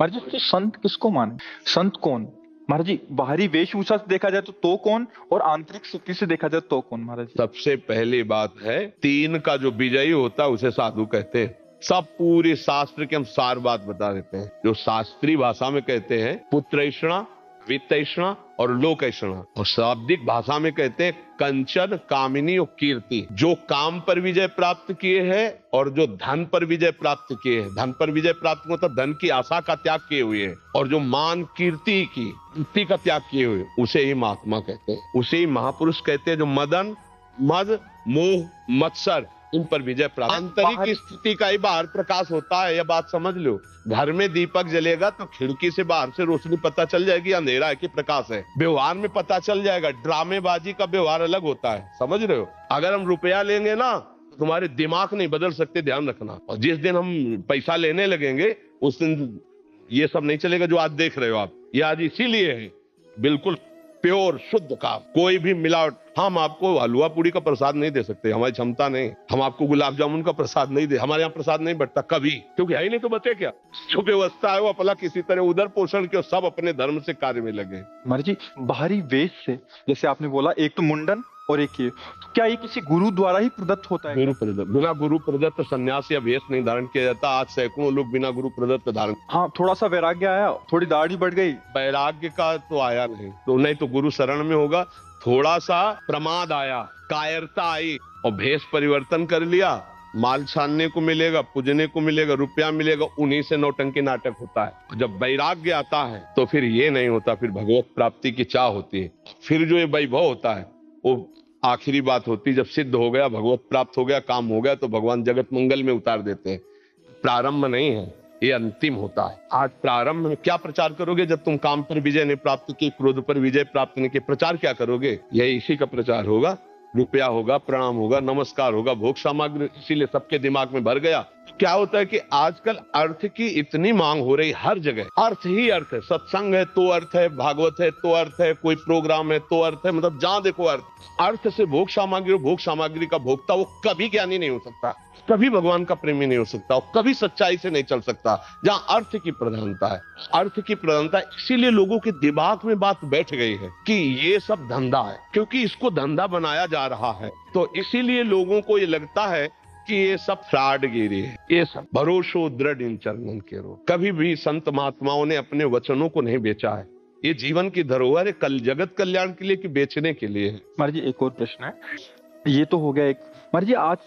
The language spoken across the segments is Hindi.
महाराज जी, तो संत किसको माने? संत कौन? महाराज जी, बाहरी वेशभूषा से देखा जाए तो कौन, और आंतरिक स्थिति से देखा जाए तो कौन महाराज जी? सबसे पहली बात है, तीन का जो विजयी होता है उसे साधु कहते हैं। सब पूरे शास्त्र के हम सार बात बता देते हैं। जो शास्त्रीय भाषा में कहते हैं पुत्रैषणा, वित्तैषणा और लोकैषणा, और शाब्दिक भाषा में कहते हैं कंचन, कामिनी और कीर्ति। जो काम पर विजय प्राप्त किए हैं और जो धन पर विजय प्राप्त किए हैं। धन पर विजय प्राप्त मतलब धन की आशा का त्याग किए हुए हैं, और जो मान कीर्ति का त्याग किए हुए, उसे ही महात्मा कहते हैं, उसे ही महापुरुष कहते हैं। जो मदन, मद, मोह, मत्सर, इन पर विजय प्राप्त। आंतरिक स्थिति का ही बाहर प्रकाश होता है, यह बात समझ लो। घर में दीपक जलेगा तो खिड़की से बाहर से रोशनी पता चल जाएगी अंधेरा है कि प्रकाश है। व्यवहार में पता चल जाएगा। ड्रामेबाजी का व्यवहार अलग होता है, समझ रहे हो। अगर हम रुपया लेंगे ना, तुम्हारे दिमाग नहीं बदल सकते, ध्यान रखना। और जिस दिन हम पैसा लेने लगेंगे उस दिन ये सब नहीं चलेगा जो आज देख रहे हो आप। ये आज इसीलिए है बिल्कुल प्योर शुद्ध काम, कोई भी मिलावट। हम आपको हलवा पूड़ी का प्रसाद नहीं दे सकते, हमारी क्षमता नहीं। हम आपको गुलाब जामुन का प्रसाद नहीं दे, हमारे यहाँ प्रसाद नहीं बटता कभी, क्योंकि है ही नहीं। तो बचे क्या? जो व्यवस्था है वो अपना किसी तरह उधर पोषण के, सब अपने धर्म से कार्य में लगे। महाराज जी, बाहरी वेश से, जैसे आपने बोला, एक तो मुंडन और एक ये, तो क्या ये किसी गुरु द्वारा ही प्रदत्त होता है? गुरु प्रदत्त, बिना गुरु प्रदत्त सन्यास या वेश नहीं धारण किया जाता। आज सैकड़ों लोग बिना गुरु प्रदत्त धारण। हाँ, थोड़ा सा वैराग्य आया, थोड़ी दाढ़ी बढ़ गई, वैराग्य का तो आया नहीं, तो नहीं तो गुरु शरण में होगा। थोड़ा सा प्रमाद आया, कायरता आई, और भेष परिवर्तन कर लिया। माल छानने को मिलेगा, पूजने को मिलेगा, रुपया मिलेगा, उन्हीं से नौटंकी नाटक होता है। जब वैराग्य आता है तो फिर ये नहीं होता, फिर भगवत प्राप्ति की चाह होती है। फिर जो ये वैभव होता है वो आखिरी बात होती है। जब सिद्ध हो गया, भगवत प्राप्त हो गया, काम हो गया, तो भगवान जगत मंगल में उतार देते हैं। प्रारंभ नहीं है, ये अंतिम होता है। आज प्रारंभ में क्या प्रचार करोगे जब तुम काम पर विजय नहीं प्राप्त की, क्रोध पर विजय प्राप्त नहीं की? प्रचार क्या करोगे? यही इसी का प्रचार होगा। रुपया होगा, प्रणाम होगा, नमस्कार होगा, भोग सामग्री, इसीलिए सबके दिमाग में भर गया। क्या होता है कि आजकल अर्थ की इतनी मांग हो रही, हर जगह अर्थ ही अर्थ है। सत्संग है तो अर्थ है, भागवत है तो अर्थ है, कोई प्रोग्राम है तो अर्थ है, मतलब जहां देखो अर्थ। अर्थ से भोग सामग्री, भोग सामग्री का भोक्ता वो कभी ज्ञानी नहीं हो सकता, कभी भगवान का प्रेमी नहीं हो सकता, और कभी सच्चाई से नहीं चल सकता। जहां अर्थ की प्रधानता है, अर्थ की प्रधानता, इसीलिए लोगों के दिमाग में बात बैठ गई है कि ये सब धंधा है, क्योंकि इसको धंधा बनाया जा रहा है। तो इसीलिए लोगों को ये लगता है कि ये सब फ्रॉडगिरी है। ये सब भरोसो दृढ़ इन चरणन के रो। कभी भी संत महात्माओं ने अपने वचनों को नहीं बेचा है। ये जीवन की धरोहर है, कल जगत कल्याण के लिए कि बेचने के लिए है। महाराज जी, एक और प्रश्न है। ये तो हो गया एक। महाराज जी, आज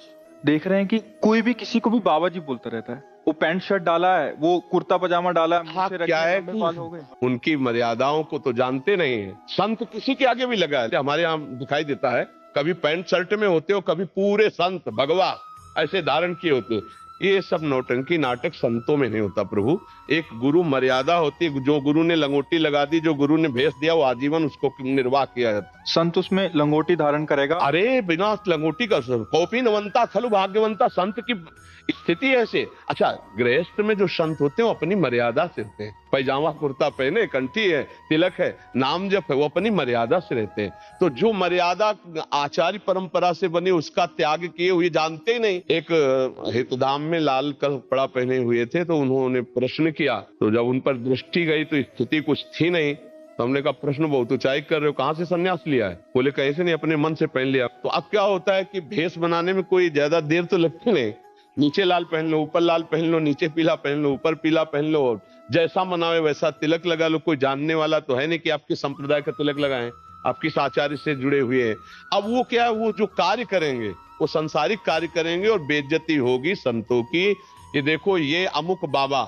देख रहे हैं कि कोई भी किसी को भी बाबा जी बोलता रहता है। वो पैंट शर्ट डाला है, वो कुर्ता पजामा डाला है, हाँ, क्या है कि बाल हो गए। उनकी उनकी मर्यादाओं को तो जानते नहीं है। संत किसी के आगे भी लगा है। हमारे यहाँ दिखाई देता है, कभी पैंट शर्ट में होते हो, कभी पूरे संत भगवा ऐसे धारण किए होते। ये सब नौटंकी नाटक संतों में नहीं होता प्रभु। एक गुरु मर्यादा होती है। जो गुरु ने लंगोटी लगा दी, जो गुरु ने भेष दिया, वो आजीवन उसको निर्वाह किया जाता। संत उसमें लंगोटी धारण करेगा। अरे बिना लंगोटी का कॉपी नवंता खलु भाग्यवंता। संत की स्थिति ऐसे। अच्छा, गृहस्थ में जो संत होते हैं वो अपनी मर्यादा से होते हैं। पैजामा कुर्ता पहने, कंठी है, तिलक है, नाम जप है, वो अपनी मर्यादा से रहते हैं। तो जो मर्यादा आचार्य परंपरा से बनी उसका त्याग किए हुए जानते ही नहीं। एक हितधाम में लाल कपड़ा पहने हुए थे, तो उन्होंने प्रश्न किया, तो जब उन पर दृष्टि गई तो स्थिति कुछ थी नहीं। तो हमने कहा प्रश्न बहुत ऊंचाई कर रहे हो, कहां से सन्यास लिया है? बोले कैसे नहीं, अपने मन से पहन लिया। तो अब क्या होता है कि भेष बनाने में कोई ज्यादा देर तो लगती नहीं। नीचे लाल पहन लो, ऊपर लाल पहन लो, नीचे पीला पहन लो, ऊपर पीला पहन लो, जैसा मनावे वैसा तिलक लगा लो। कोई जानने वाला तो है नहीं कि आपके संप्रदाय का तिलक लगाएं, आप किस आचार्य से जुड़े हुए हैं। अब वो क्या है, वो जो कार्य करेंगे वो संसारिक कार्य करेंगे और बेइज्जती होगी संतों की। ये देखो, ये अमुक बाबा,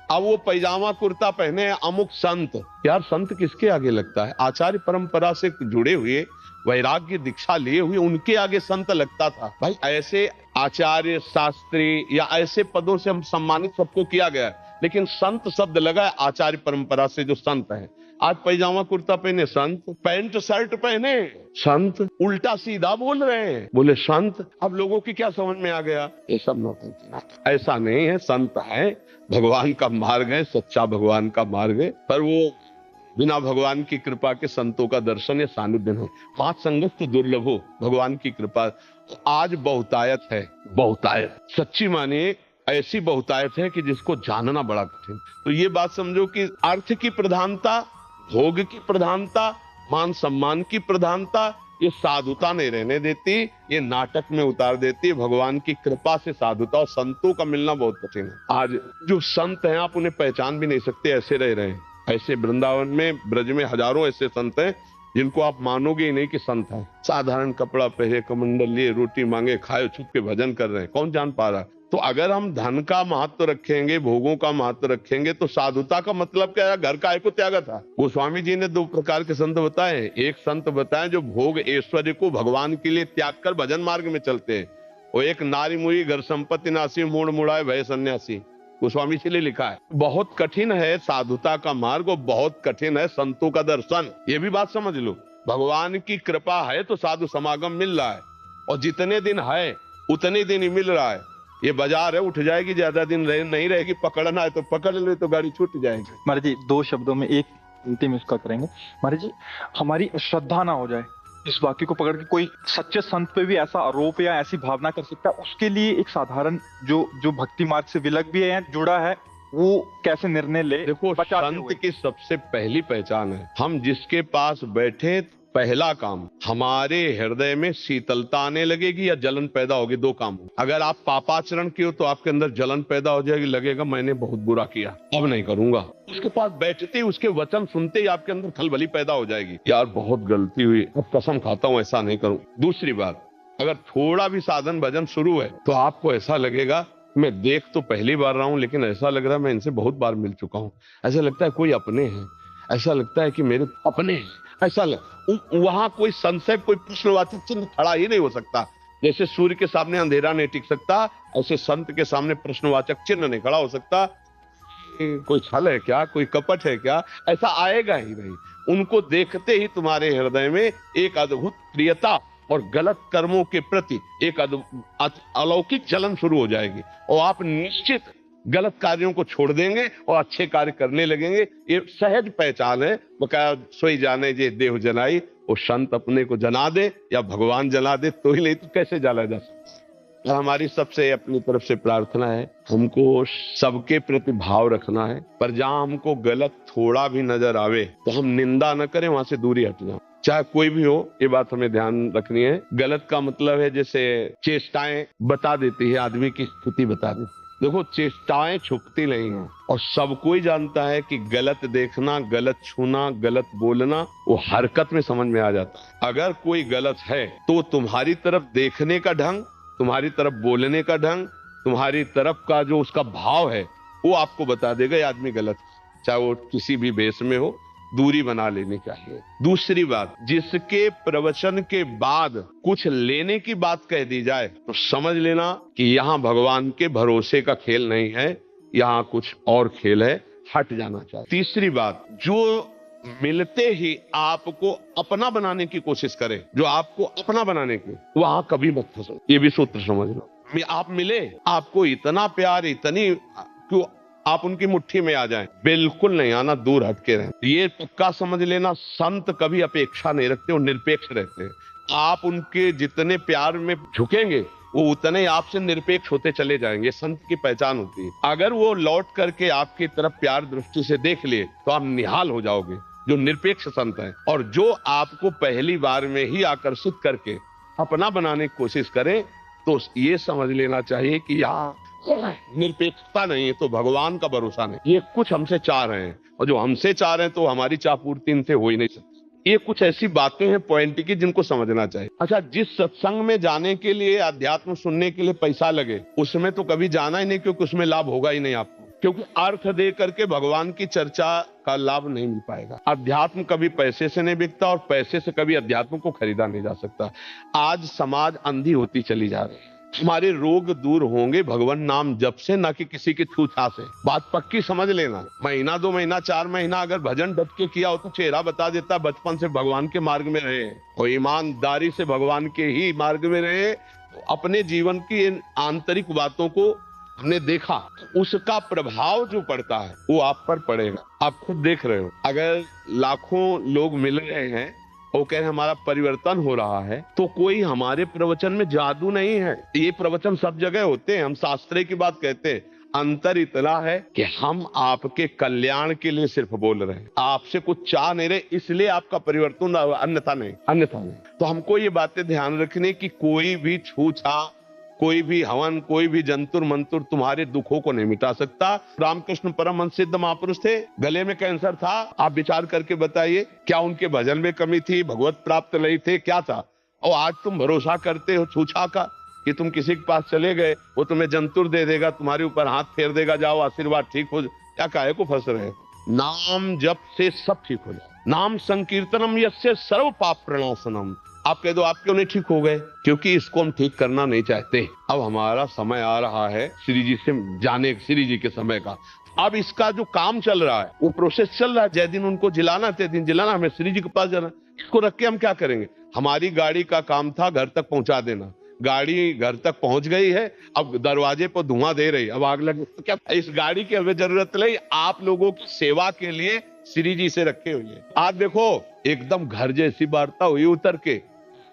अब वो पैजामा कुर्ता पहने अमुक संत। यार, संत किसके आगे लगता है? आचार्य परंपरा से जुड़े हुए, वैराग्य दीक्षा लिए हुए, उनके आगे संत लगता था। भाई, ऐसे आचार्य, शास्त्री या ऐसे पदों से हम सम्मानित सबको किया गया, लेकिन संत शब्द लगा है आचार्य परंपरा से जो संत है। आज पैजामा कुर्ता पहने संत, पैंट शर्ट पहने संत, उल्टा सीधा बोल रहे हैं, बोले संत। अब लोगों की क्या समझ में आ गया? ये सब नौटंकी। ऐसा नहीं है, संत है, भगवान का मार्ग है, सच्चा भगवान का मार्ग है, पर वो बिना भगवान की कृपा के संतों का दर्शन या सानिध्य है। पांच संगत दुर्लभ हो, भगवान की कृपा आज बहुतायत है। बहुतायत सच्ची मानिए, ऐसी बहुतायत है कि जिसको जानना बड़ा कठिन। तो ये बात समझो कि अर्थ की प्रधानता, भोग की प्रधानता, मान सम्मान की प्रधानता, ये साधुता नहीं रहने देती, ये नाटक में उतार देती है। भगवान की कृपा से साधुता और संतों का मिलना बहुत कठिन है। आज जो संत हैं आप उन्हें पहचान भी नहीं सकते, ऐसे रह रहे हैं। ऐसे वृंदावन में, ब्रज में हजारों ऐसे संत हैं जिनको आप मानोगे ही नहीं कि संत है। साधारण कपड़ा पहने, कमंडल लिए, रोटी मांगे, खाए, छुप के भजन कर रहे हैं, कौन जान पा रहा है। तो अगर हम धन का महत्व रखेंगे, भोगों का महत्व रखेंगे, तो साधुता का मतलब क्या है? घर का को त्यागा था। गोस्वामी जी ने दो प्रकार के संत बताए। एक संत बताए जो भोग ऐश्वर्य को भगवान के लिए त्याग कर भजन मार्ग में चलते हैं, और एक नारी मुई घर संपत्ति नासी मोड़ मुड़ाए भय सन्यासी, गोस्वामी जी ने लिखा है। बहुत कठिन है साधुता का मार्ग और बहुत कठिन है संतों का दर्शन। ये भी बात समझ लो। भगवान की कृपा है तो साधु समागम मिल रहा है, और जितने दिन है उतने दिन ही मिल रहा है। ये बाजार है, उठ जाएगी, ज्यादा दिन नहीं रहेगी। पकड़ना है तो पकड़ ले, तो गाड़ी छूट जाएगी। महाराज जी, दो शब्दों में एक अंतिम इसका करेंगे। महाराज जी, हमारी श्रद्धा ना हो जाए इस वाक्य को पकड़ के, कोई सच्चे संत पे भी ऐसा आरोप या ऐसी भावना कर सकता है, उसके लिए एक साधारण जो भक्ति मार्ग से विलग भी है, जुड़ा है, वो कैसे निर्णय ले? देखो, संत की सबसे पहली पहचान है, हम जिसके पास बैठे, पहला काम हमारे हृदय में शीतलता आने लगेगी या जलन पैदा होगी। दो काम। अगर आप पापाचरण किए हो तो आपके अंदर जलन पैदा हो जाएगी, लगेगा मैंने बहुत बुरा किया, अब नहीं करूंगा। उसके पास बैठते ही, उसके वचन सुनते ही आपके अंदर खलबली पैदा हो जाएगी, यार बहुत गलती हुई, अब कसम खाता हूं ऐसा नहीं करूं। दूसरी बात, अगर थोड़ा भी साधन भजन शुरू है तो आपको ऐसा लगेगा, मैं देख तो पहली बार रहा हूं लेकिन ऐसा लग रहा है मैं इनसे बहुत बार मिल चुका हूं। ऐसा लगता है कोई अपने हैं, ऐसा लगता है कि मेरे अपने हैं, ऐसा वहां कोई संशय, कोई प्रश्नवाचक चिन्ह खड़ा ही नहीं हो सकता। जैसे सूर्य के सामने अंधेरा नहीं टिक सकता, ऐसे संत के सामने प्रश्नवाचक चिन्ह नहीं खड़ा हो सकता। कोई छल है क्या, कोई कपट है क्या, ऐसा आएगा ही नहीं। उनको देखते ही तुम्हारे हृदय में एक अद्भुत प्रियता और गलत कर्मों के प्रति एक अलौकिक जलन शुरू हो जाएगी, और आप निश्चित गलत कार्यों को छोड़ देंगे और अच्छे कार्य करने लगेंगे। ये सहज पहचान है। बकाया सोई जाने जे देह जनाई, वो संत अपने को जना दे या भगवान जला दे तो ही, नहीं तो कैसे जला जा सकता। हमारी सबसे अपनी तरफ से प्रार्थना है, हमको सबके प्रति भाव रखना है, पर जहां हमको गलत थोड़ा भी नजर आवे तो हम निंदा न करें, वहां से दूरी हट जाए, चाहे कोई भी हो। ये बात हमें ध्यान रखनी है। गलत का मतलब है जैसे चेष्टाएं बता देती है, आदमी की स्थिति बता देती। देखो, चेष्टाएं छुपती नहीं हैं, और सब कोई जानता है कि गलत देखना, गलत छूना, गलत बोलना वो हरकत में समझ में आ जाता है। अगर कोई गलत है तो तुम्हारी तरफ देखने का ढंग, तुम्हारी तरफ बोलने का ढंग, तुम्हारी तरफ का जो उसका भाव है वो आपको बता देगा ये आदमी गलत है। चाहे वो किसी भी भेष में हो, दूरी बना लेनी चाहिए। दूसरी बात, जिसके प्रवचन के बाद कुछ लेने की बात कह दी जाए तो समझ लेना कि यहाँ भगवान के भरोसे का खेल नहीं है, यहाँ कुछ और खेल है, हट जाना चाहिए। तीसरी बात, जो मिलते ही आपको अपना बनाने की कोशिश करे, जो आपको अपना बनाने की, वहां कभी मत फंसो। ये भी सूत्र समझ लो। आप मिले, आपको इतना प्यार, इतनी क्यों आप उनकी मुट्ठी में आ जाएं, बिल्कुल नहीं आना, दूर हटके रहें। ये पक्का समझ लेना, संत कभी अपेक्षा नहीं रखते, वो निरपेक्ष रहते हैं। आप उनके जितने प्यार में झुकेंगे वो उतने आपसे निरपेक्ष होते चले जाएंगे। संत की पहचान होती है। अगर वो लौट करके आपकी तरफ प्यार दृष्टि से देख लिए तो आप निहाल हो जाओगे, जो निरपेक्ष संत है। और जो आपको पहली बार में ही आकर्षित करके अपना बनाने की कोशिश करें तो ये समझ लेना चाहिए कि यहाँ निरपेक्षता नहीं है, तो भगवान का भरोसा नहीं। ये कुछ हमसे चाह रहे हैं, और जो हमसे चाह रहे हैं तो हमारी चाहपूर्ति इनसे हो ही नहीं सकती। ये कुछ ऐसी बातें हैं पॉइंट की जिनको समझना चाहिए। अच्छा, जिस सत्संग में जाने के लिए, अध्यात्म सुनने के लिए पैसा लगे, उसमें तो कभी जाना ही नहीं, क्योंकि उसमें लाभ होगा ही नहीं आपको। क्योंकि अर्थ दे करके भगवान की चर्चा का लाभ नहीं मिल पाएगा। अध्यात्म कभी पैसे से नहीं बिकता, और पैसे से कभी अध्यात्म को खरीदा नहीं जा सकता। आज समाज अंधी होती चली जा रही है। हमारे रोग दूर होंगे भगवान नाम जप से, ना कि किसी की छूछा से। बात पक्की समझ लेना। महीना 2 महीना 4 महीना अगर भजन डट के किया हो तो चेहरा बता देता, बचपन से भगवान के मार्ग में रहे और ईमानदारी से भगवान के ही मार्ग में रहे, तो अपने जीवन की इन आंतरिक बातों को हमने देखा, उसका प्रभाव जो पड़ता है वो आप पर पड़ेगा। आप खुद देख रहे हो। अगर लाखों लोग मिल रहे हैं वो कह रहे हैं हमारा परिवर्तन हो रहा है, तो कोई हमारे प्रवचन में जादू नहीं है। ये प्रवचन सब जगह होते हैं, हम शास्त्रे की बात कहते हैं। अंतर इतना है कि हम आपके कल्याण के लिए सिर्फ बोल रहे हैं, आपसे कुछ चाह नहीं रहे, इसलिए आपका परिवर्तन, अन्यथा नहीं। तो हमको ये बातें ध्यान रखने की कोई भी छूछा, कोई भी हवन, कोई भी जंतुर मंतुर तुम्हारे दुखों को नहीं मिटा सकता। रामकृष्ण परमहंस सिद्ध महापुरुष थे, गले में कैंसर था, आप विचार करके बताइए क्या उनके भजन में कमी थी, भगवत प्राप्त नहीं थे, क्या था? और आज तुम भरोसा करते हो छूछा का कि तुम किसी के पास चले गए, वो तुम्हें जंतुर दे देगा, तुम्हारे ऊपर हाथ फेर देगा, जाओ आशीर्वाद ठीक हो जाए। क्या काहे को फंस रहे हो? नाम जप से सब ठीक हो जाए। नाम संकीर्तनम यस्य सर्व पाप प्रणाशनम। आप कह दो आप क्यों नहीं ठीक हो गए? क्योंकि इसको हम ठीक करना नहीं चाहते। अब हमारा समय आ रहा है श्री जी से जाने, श्री जी के समय का। अब इसका जो काम चल रहा है वो प्रोसेस चल रहा है। जय दिन उनको जिलाना, तय दिन जिलाना, हमें श्री जी के पास जाना। इसको रख के हम क्या करेंगे? हमारी गाड़ी का काम था घर तक पहुंचा देना, गाड़ी घर तक पहुंच गई है, अब दरवाजे पर धुआं दे रही, अब आग लगे तो क्या? इस गाड़ी की हमें जरूरत नहीं, आप लोगों की सेवा के लिए श्री जी से रखे हुए हैं। आज देखो एकदम घर जैसी वार्ता हुई, उतर के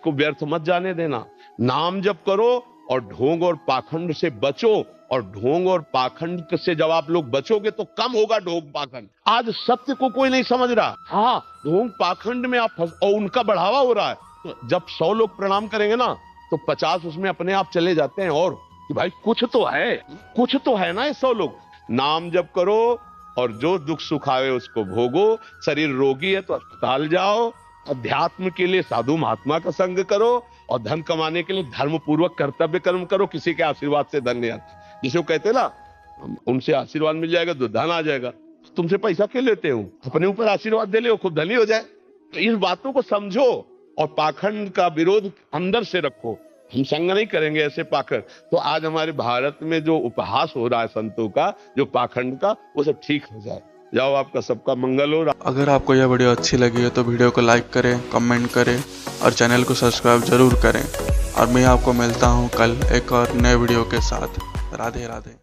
को व्यर्थ मत जाने देना। नाम जप करो और ढोंग और पाखंड से बचो। और ढोंग और पाखंड से जब आप लोग बचोगे तो कम होगा ढोंग पाखंड। आज सत्य को कोई नहीं समझ रहा, हाँ ढोंग पाखंड में आप फंस, और उनका बढ़ावा हो रहा है। तो जब 100 लोग प्रणाम करेंगे ना तो 50 उसमें अपने आप चले जाते हैं। और कि भाई कुछ तो है ना ये 100 लोग। नाम जप करो और जो दुख सुख आवे उसको भोगो। शरीर रोगी है तो अस्पताल जाओ, अध्यात्म के लिए साधु महात्मा का संग करो, और धन कमाने के लिए धर्म पूर्वक कर्तव्य कर्म करो। किसी के आशीर्वाद से धन नहीं आता, जिसे वो कहते ना उनसे आशीर्वाद मिल जाएगा तो धन आ जाएगा। तुमसे पैसा क्यों लेते हो? अपने ऊपर आशीर्वाद दे ले, खूब धनी हो जाए। तो इन बातों को समझो और पाखंड का विरोध अंदर से रखो। हम संग नहीं करेंगे ऐसे पाखंड। तो आज हमारे भारत में जो उपहास हो रहा है संतों का, जो पाखंड का, वो सब ठीक हो जाए। जाओ, आपका सबका मंगल हो। अगर आपको यह वीडियो अच्छी लगी है तो वीडियो को लाइक करें, कमेंट करें और चैनल को सब्सक्राइब जरूर करें। और मैं आपको मिलता हूं कल एक और नए वीडियो के साथ। राधे राधे।